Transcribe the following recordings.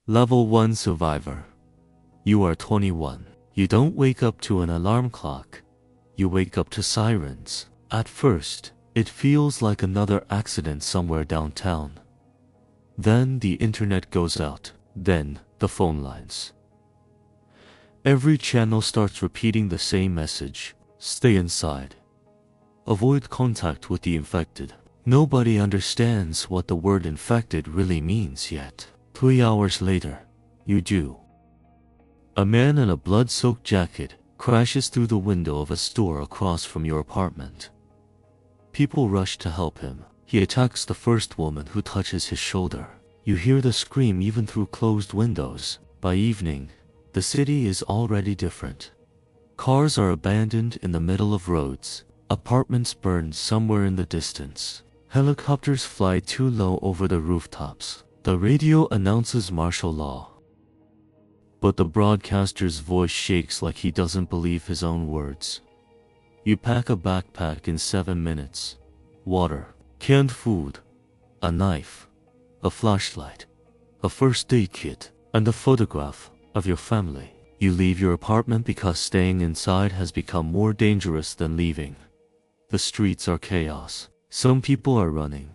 Level 1 Survivor. You are 21. You don't wake up to an alarm clock. You wake up to sirens. At first, it feels like another accident somewhere downtown. Then the internet goes out. Then the phone lines. Every channel starts repeating the same message. Stay inside. Avoid contact with the infected. Nobody understands what the word infected really means yet. 3 hours later, you do. A man in a blood-soaked jacket crashes through the window of a store across from your apartment. People rush to help him. He attacks the first woman who touches his shoulder. You hear the scream even through closed windows. By evening, the city is already different. Cars are abandoned in the middle of roads. Apartments burned somewhere in the distance. Helicopters fly too low over the rooftops. The radio announces martial law. But the broadcaster's voice shakes like he doesn't believe his own words. You pack a backpack in 7 minutes. Water, canned food, a knife, a flashlight, a first aid kit, and a photograph of your family. You leave your apartment because staying inside has become more dangerous than leaving. The streets are chaos. Some people are running.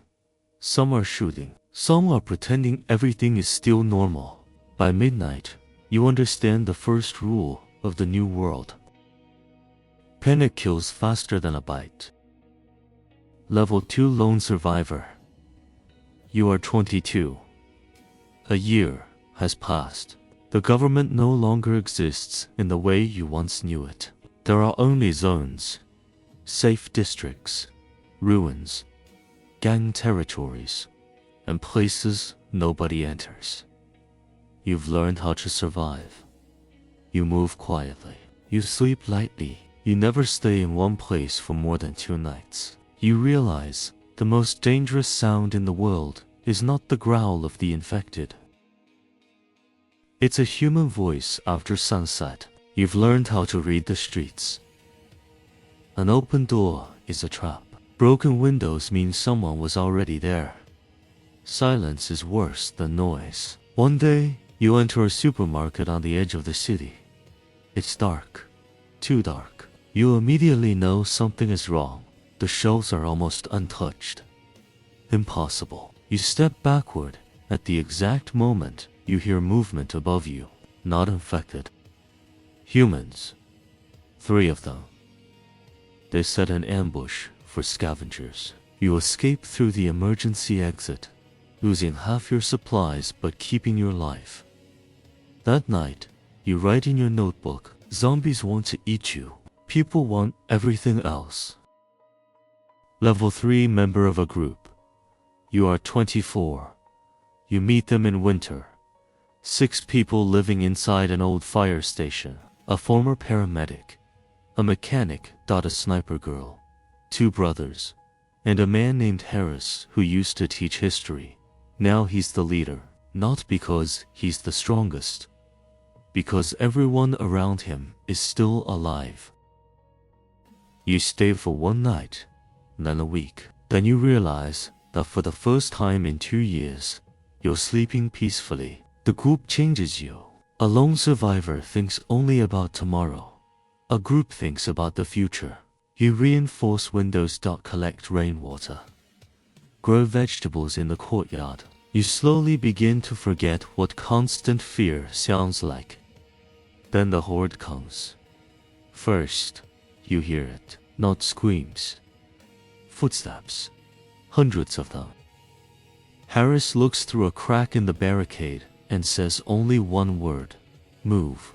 Some are shooting. Some are pretending everything is still normal. By midnight, you understand the first rule of the new world. Panic kills faster than a bite. Level 2 Lone Survivor. You are 22. A year has passed. The government no longer exists in the way you once knew it. There are only zones, safe districts, ruins, gang territories, and places nobody enters. You've learned how to survive. You move quietly. You sleep lightly. You never stay in one place for more than 2 nights. You realize the most dangerous sound in the world is not the growl of the infected. It's a human voice after sunset. You've learned how to read the streets. An open door is a trap. Broken windows mean someone was already there. Silence is worse than noise. One day, you enter a supermarket on the edge of the city. It's dark. Too dark. You immediately know something is wrong. The shelves are almost untouched. Impossible. You step backward. At the exact moment, you hear movement above you. Not infected. Humans. 3 of them. They set an ambush for scavengers. You escape through the emergency exit, losing half your supplies but keeping your life. That night, you write in your notebook, zombies want to eat you. People want everything else. Level 3 Member of a group. You are 24. You meet them in winter. 6 people living inside an old fire station. A former paramedic, a mechanic, a sniper girl, 2 brothers, and a man named Harris who used to teach history. Now he's the leader, not because he's the strongest, because everyone around him is still alive. You stay for 1 night, then a week. Then you realize that for the first time in 2 years, you're sleeping peacefully. The group changes you. A lone survivor thinks only about tomorrow. A group thinks about the future. You reinforce windows. Collect rainwater. Grow vegetables in the courtyard. You slowly begin to forget what constant fear sounds like. Then the horde comes. First, you hear it. Not screams. Footsteps. Hundreds of them. Harris looks through a crack in the barricade and says only one word. Move.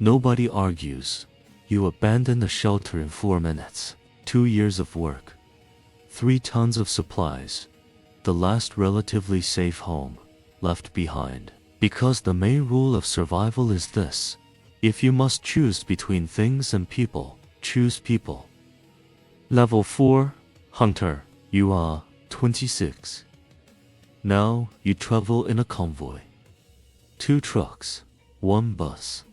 Nobody argues. You abandon the shelter in 4 minutes. 2 years of work. 3 tons of supplies. The last relatively safe home left behind. Because the main rule of survival is this. If you must choose between things and people, choose people. Level 4 Hunter. You are 26. Now you travel in a convoy. 2 trucks, 1 bus,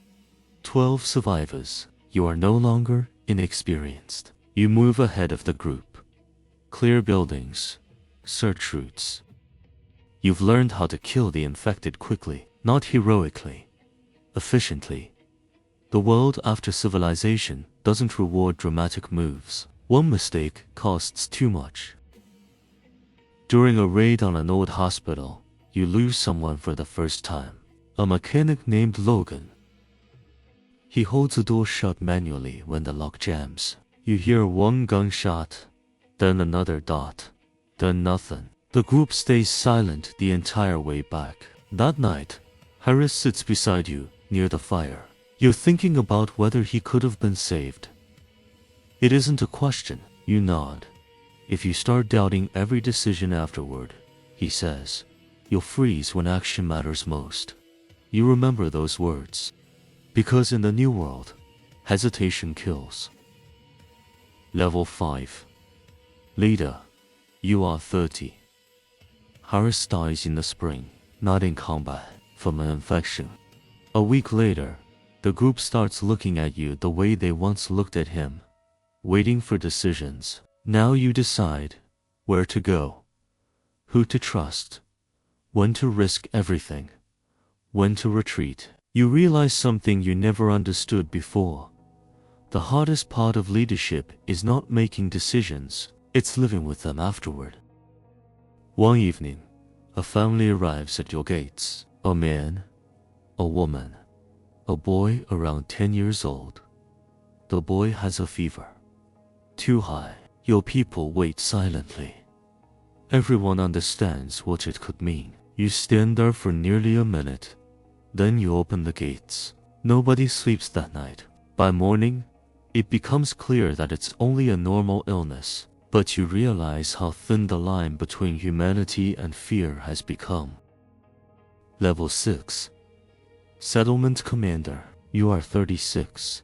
12 survivors. You are no longer inexperienced. You move ahead of the group. Clear buildings, search routes. You've learned how to kill the infected quickly. not heroically, efficiently. The world after civilization doesn't reward dramatic moves. One mistake costs too much. During a raid on an old hospital, you lose someone for the first time. A mechanic named Logan. He holds the door shut manually when the lock jams. You hear one gunshot, then another dot, then nothing. The group stays silent the entire way back. That night, Harris sits beside you near the fire. You're thinking about whether he could have been saved. It isn't a question. You nod. If you start doubting every decision afterward, he says, you'll freeze when action matters most. You remember those words. Because in the new world, hesitation kills. Level 5. Leader, you are 30. Harris dies in the spring, not in combat, from an infection. A week later, the group starts looking at you the way they once looked at him, waiting for decisions. Now you decide where to go, who to trust, when to risk everything, when to retreat. You realize something you never understood before. The hardest part of leadership is not making decisions, it's living with them afterward. One evening, a family arrives at your gates. A man, a woman, a boy around 10 years old. The boy has a fever. Too high. Your people wait silently. Everyone understands what it could mean. You stand there for nearly a minute. Then you open the gates. Nobody sleeps that night. By morning, it becomes clear that it's only a normal illness. But you realize how thin the line between humanity and fear has become. Level 6. Settlement Commander. You are 36.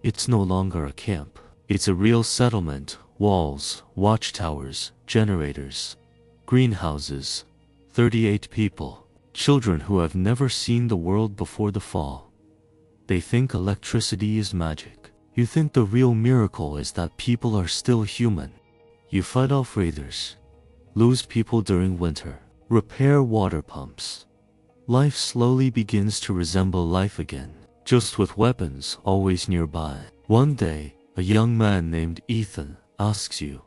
It's no longer a camp. It's a real settlement. Walls, watchtowers, generators, greenhouses, 38 people, children who have never seen the world before the fall. They think electricity is magic. You think the real miracle is that people are still human. You fight off raiders, lose people during winter, repair water pumps. Life slowly begins to resemble life again, just with weapons always nearby. One day, a young man named Ethan asks you,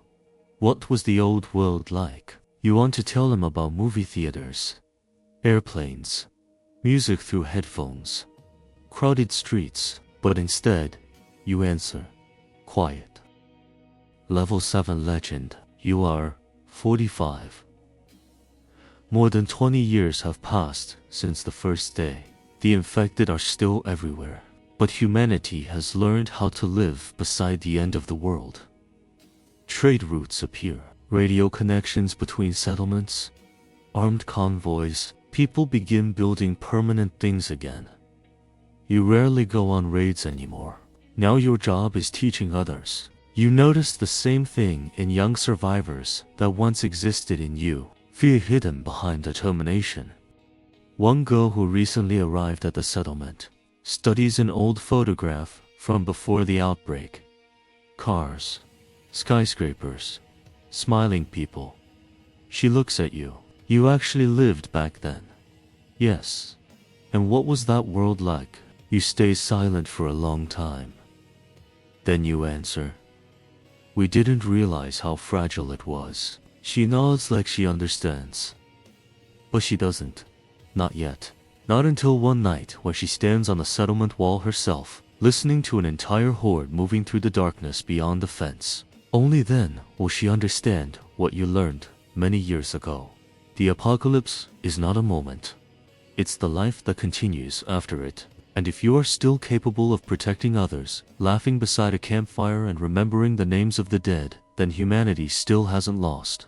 what was the old world like? You want to tell him about movie theaters, airplanes, music through headphones, crowded streets, but instead, you answer, quiet. Level 7 Legend. You are 45. More than 20 years have passed since the first day. The infected are still everywhere, but humanity has learned how to live beside the end of the world. Trade routes appear, radio connections between settlements, armed convoys. People begin building permanent things again. You rarely go on raids anymore. Now your job is teaching others. You notice the same thing in young survivors that once existed in you, fear hidden behind determination. One girl who recently arrived at the settlement studies an old photograph from before the outbreak. Cars, skyscrapers, smiling people. She looks at you. You actually lived back then. Yes. And what was that world like? You stay silent for a long time. Then you answer, we didn't realize how fragile it was. She nods like she understands. But she doesn't. Not yet. Not until one night when she stands on the settlement wall herself, listening to an entire horde moving through the darkness beyond the fence. Only then will she understand what you learned many years ago. The apocalypse is not a moment. It's the life that continues after it. And if you are still capable of protecting others, laughing beside a campfire and remembering the names of the dead, then humanity still hasn't lost.